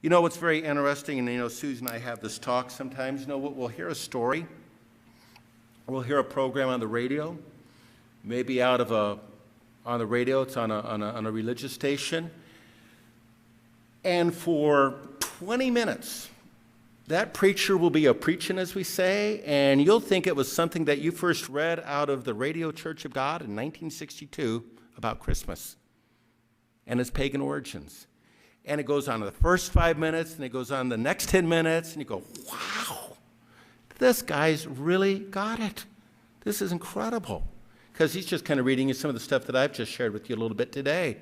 You know what's very interesting, and Susan and I have this talk sometimes, we'll hear a story, we'll hear a program on the radio, maybe on the radio, it's on a religious station, and for 20 minutes, that preacher will be preaching, as we say, and you'll think it was something that you first read out of the Radio Church of God in 1962 about Christmas and its pagan origins. And it goes on the first 5 minutes, and it goes on the next 10 minutes, and you go, wow, this guy's really got it. This is incredible. Because he's just kind of reading you some of the stuff that I've just shared with you a little bit today.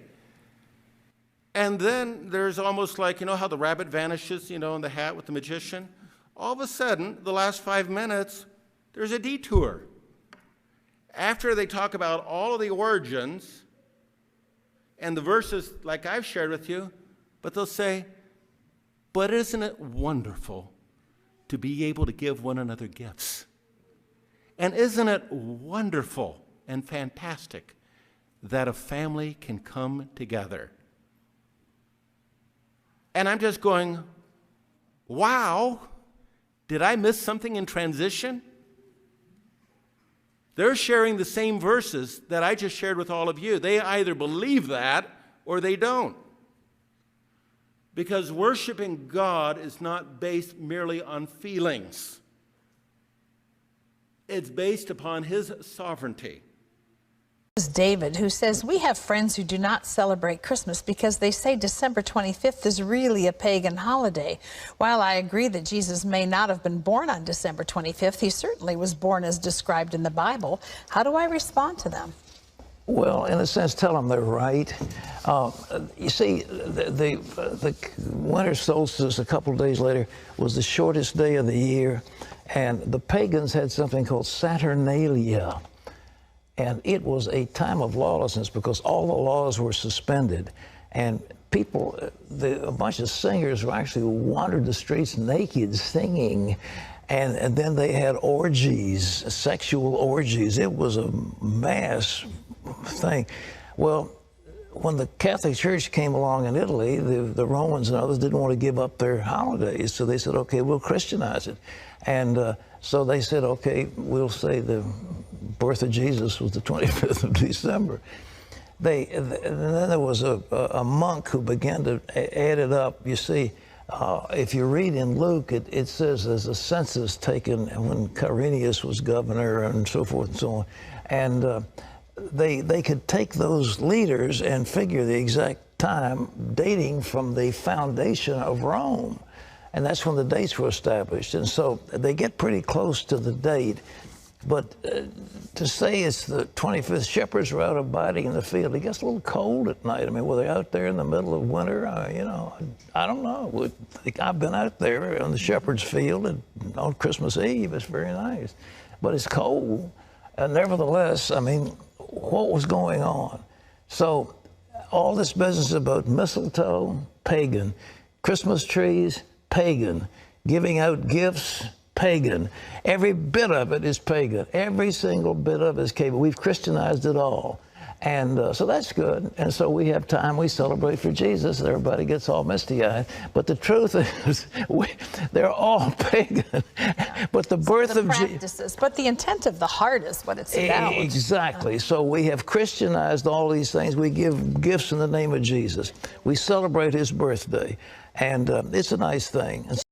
And then there's almost like, how the rabbit vanishes, in the hat with the magician? All of a sudden, the last 5 minutes, there's a detour. After they talk about all of the origins and the verses like I've shared with you, but they'll say, but isn't it wonderful to be able to give one another gifts? And isn't it wonderful and fantastic that a family can come together? And I'm just going, wow, did I miss something in transition? They're sharing the same verses that I just shared with all of you. They either believe that or they don't. Because worshiping God is not based merely on feelings. It's based upon His sovereignty. This is David, who says, we have friends who do not celebrate Christmas because they say December 25th is really a pagan holiday. While I agree that Jesus may not have been born on December 25th, he certainly was born as described in the Bible. How do I respond to them? Well, in a sense, tell them they're right. You see, the winter solstice a couple of days later was the shortest day of the year, and the pagans had something called Saturnalia. And it was a time of lawlessness because all the laws were suspended. And people, a bunch of singers actually wandered the streets naked singing. And then they had orgies, sexual orgies. It was a mass thing. Well, when the Catholic Church came along in Italy, the Romans and others didn't want to give up their holidays. So they said, okay, we'll Christianize it. And so they said, okay, we'll say the birth of Jesus was the 25th of December. And then there was a monk who began to add it up. You see, if you read in Luke, it says there's a census taken when Quirinius was governor and so forth and so on. And they could take those leaders and figure the exact time dating from the foundation of Rome. And that's when the dates were established. And so they get pretty close to the date. But to say it's the 25th, shepherds were out abiding in the field. It gets a little cold at night. I mean, were they out there in the middle of winter? I don't know. I've been out there on the shepherd's field on Christmas Eve. It's very nice. But it's cold. And nevertheless, I mean, what was going on? So all this business about mistletoe, pagan. Christmas trees, pagan. Giving out gifts, pagan. Every bit of it is pagan. Every single bit of it is pagan. We've Christianized it all. And so that's good. And so we have time, we celebrate for Jesus, and everybody gets all misty-eyed. But the truth is, they're all pagan. But the birth of Jesus. But the intent of the heart is what it's about. Exactly. So we have Christianized all these things. We give gifts in the name of Jesus. We celebrate His birthday. And it's a nice thing.